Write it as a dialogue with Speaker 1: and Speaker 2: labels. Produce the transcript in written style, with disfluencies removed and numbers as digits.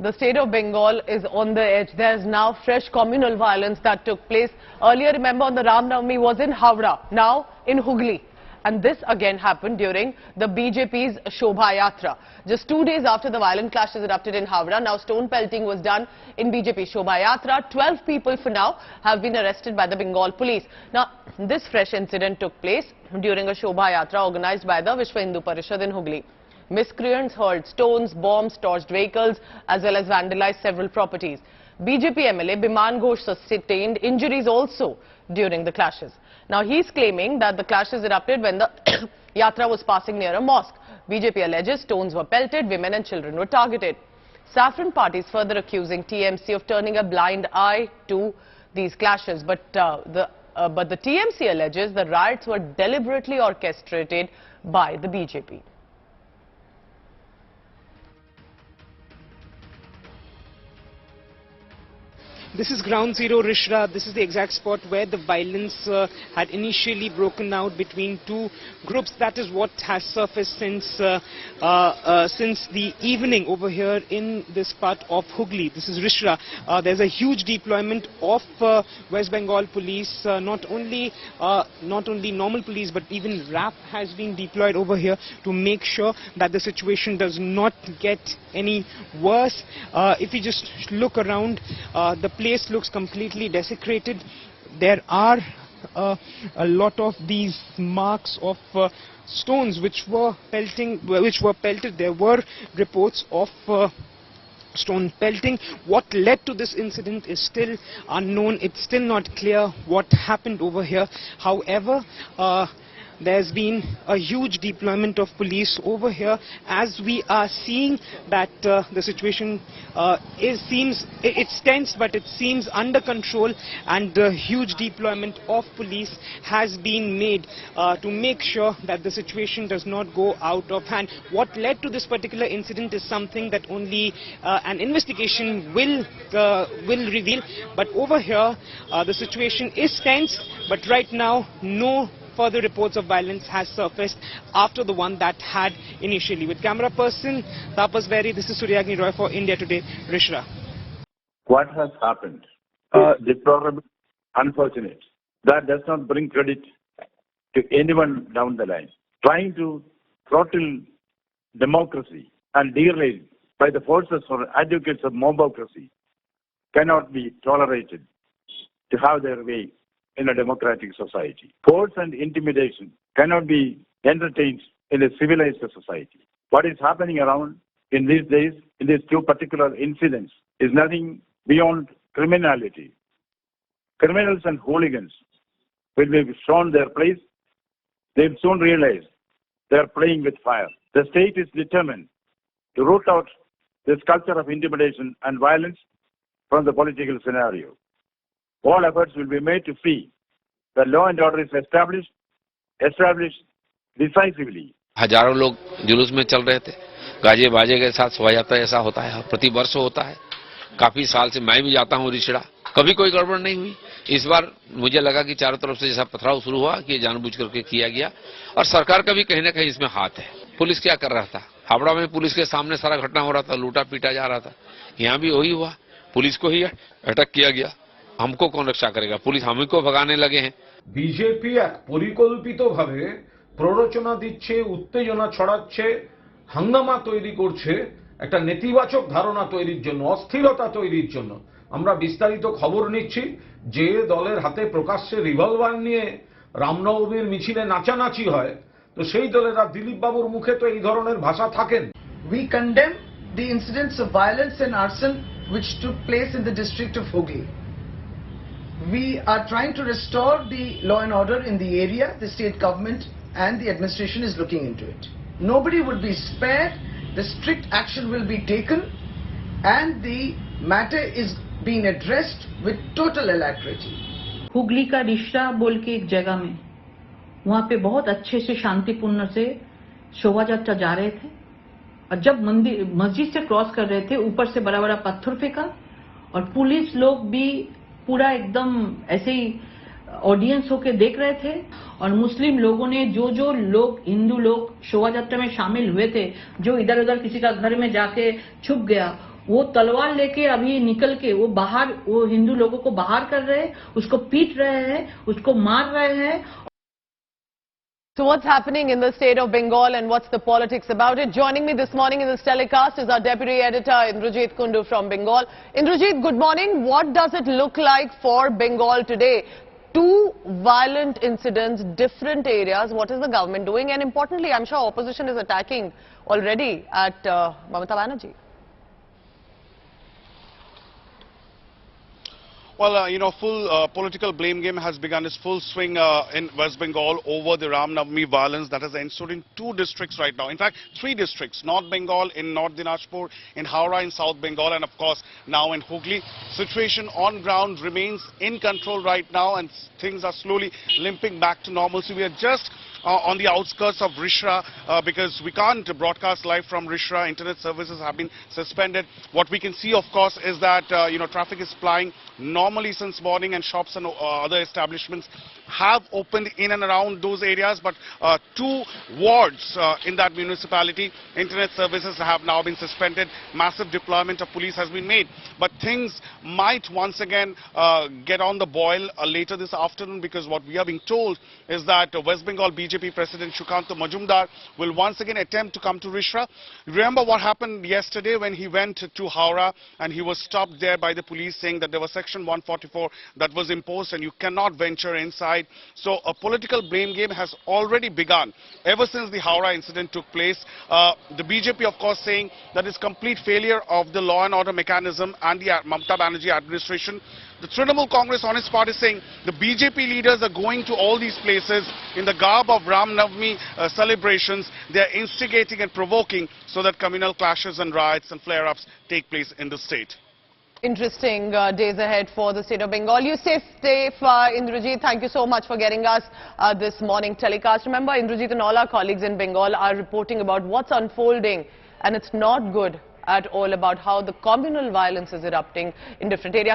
Speaker 1: The state of Bengal is on the edge. There's now fresh communal violence that took place. Earlier, remember, on the Ram Navami was in Howrah, now in Hooghly. And this again happened during the BJP's Shobha Yatra. Just 2 days after the violent clashes erupted in Howrah, now stone pelting was done in BJP Shobha Yatra. 12 people for now have been arrested by the Bengal police. Now, this fresh incident took place during a Shobha Yatra organized by the Vishwa Hindu Parishad in Hooghly. Miscreants hurled stones, bombs, torched vehicles, as well as vandalized several properties. BJP MLA Biman Ghosh sustained injuries also during the clashes. Now, he's claiming that the clashes erupted when the Yatra was passing near a mosque. BJP alleges stones were pelted, women and children were targeted. Saffron party is further accusing TMC of turning a blind eye to these clashes. But the TMC alleges the riots were deliberately orchestrated by the BJP.
Speaker 2: This is ground zero, Rishra. This is the exact spot where the violence had initially broken out between two groups. That is what has surfaced since the evening over here in this part of Hooghly. This is Rishra. There's a huge deployment of West Bengal police. Not only normal police, but even RAF has been deployed over here to make sure that the situation does not get any worse. If you just look around, the place looks completely desecrated. There are a lot of these marks of stones which were pelted. There were reports of stone pelting. What led to this incident is still unknown. It's still not clear what happened over here. However, there's been a huge deployment of police over here, as we are seeing that the situation it's tense, but it seems under control, and a huge deployment of police has been made to make sure that the situation does not go out of hand. What led to this particular incident is something that only an investigation will reveal. But over here, the situation is tense, but right now, no further reports of violence has surfaced after the one that had initially. With camera person Tapas Berry, this is Suryagni Roy for India Today, Rishra.
Speaker 3: What has happened is deplorable, unfortunate. That does not bring credit to anyone down the line. Trying to throttle democracy and derail by the forces or advocates of mobocracy cannot be tolerated to have their way in a democratic society. Force and intimidation cannot be entertained in a civilized society. What is happening around in these days, in these two particular incidents, is nothing beyond criminality. Criminals and hooligans will be shown their place. They'll soon realize they are playing with fire. The state is determined to root out this culture of intimidation and violence from the political scenario. All efforts will be made to see that law and order is established decisively.
Speaker 4: हजारों लोग जुलूस में चल रहे थे, गाजे बाजे के साथ शोभा यात्रा ऐसा होता है, प्रति वर्ष होता है। काफी साल से मैं भी जाता हूँ रिशड़ा, कभी कोई गड़बड़ नहीं हुई। इस बार मुझे लगा कि चारों तरफ से जैसा पथराव शुरू हुआ कि जानबूझ करके किया गया, और सरकार का भी कहीं ना कहीं इसमें हाथ है। पुलिस क्या कर रहा था? हावड़ा में पुलिस के सामने सारा घटना हो रहा था, लूटा पीटा जा रहा था। यहाँ भी वही हुआ, पुलिस को ही अटक किया गया। हमको कौन रक्षा करेगा? पुलिस हम ही को भगाने लगे हैं।
Speaker 5: बीजेपी एक পরিকল্পিতভাবে প্ররোচনা দিচ্ছে, উত্তেজনা ছড়াচ্ছে, হাঙ্গামা তৈরি করছে, একটা নেতিবাচক ধারণা তৈরির জন্য, অস্থিরতা তৈরির জন্য। আমরা বিস্তারিত খবর নিচ্ছি যে দলের হাতে প্রকাশ্যে রিভলভার নিয়ে রামনবমীর মিছিলে নাচানাচি হয়, তো সেই দলেরা দিলীপ বাবুর মুখে তো এই ধরনের ভাষা থাকেন।
Speaker 6: We condemn the incidents of violence and arson which took place in the district of Hooghly. We are trying to restore the law and order in the area. The state government and the administration is looking into it. Nobody will be spared. The strict action will be taken, and the matter is being addressed with total alacrity.
Speaker 7: Hooghly का रिश्रा बोल के एक जगह में, वहाँ पे बहुत अच्छे से शांतिपूर्ण से शोभा यात्रा जा रहे थे, और जब मस्जिद से क्रॉस कर रहे थे, ऊपर से बड़ा बड़ा पत्थर फेंका, और पुलिस लोग भी पूरा एकदम ऐसे ही ऑडियंस होके देख रहे थे। और मुस्लिम लोगों ने जो लोग हिंदू लोग शोभा यात्रा में शामिल हुए थे, जो इधर उधर किसी का घर में जाके छुप गया, वो तलवार लेके अभी निकल के वो बाहर, वो हिंदू लोगों को बाहर कर रहे हैं, उसको पीट रहे हैं, उसको मार रहे हैं.
Speaker 1: So what's happening in the state of Bengal and what's the politics about it? Joining me this morning in this telecast is our deputy editor Indrajit Kundu from Bengal. Indrajit, good morning. What does it look like for Bengal today? Two violent incidents, different areas. What is the government doing? And importantly, I'm sure opposition is attacking already at Mamata Banerjee.
Speaker 8: Well, full political blame game has begun its full swing in West Bengal over the Ram Navami violence that has ensued in two districts right now. In fact, three districts: North Bengal, in North Dinajpur, in Howrah in South Bengal, and of course now in Hooghly. Situation on ground remains in control right now, and things are slowly limping back to normalcy. We are just on the outskirts of Rishra because we can't broadcast live from Rishra. Internet services have been suspended. What we can see, of course, is that traffic is plying normally since morning, and shops and other establishments have opened in and around those areas, but two wards in that municipality, internet services have now been suspended. Massive deployment of police has been made, but things might once again get on the boil later this afternoon, because what we are being told is that West Bengal BJP President Sukanta Majumder will once again attempt to come to Rishra. Remember what happened yesterday when he went to Howrah and he was stopped there by the police, saying that there was Section 144 that was imposed and you cannot venture inside. So a political blame game has already begun ever since the Howrah incident took place. The BJP, of course, saying that it's complete failure of the law and order mechanism and the Mamata Banerjee administration. The Trinamool Congress on its part is saying the BJP leaders are going to all these places in the garb of Ram Navami celebrations. They are instigating and provoking so that communal clashes and riots and flare-ups take place in the state.
Speaker 1: Interesting days ahead for the state of Bengal. You stay safe, Indrajit. Thank you so much for getting us this morning telecast. Remember, Indrajit and all our colleagues in Bengal are reporting about what's unfolding, and it's not good at all about how the communal violence is erupting in different areas.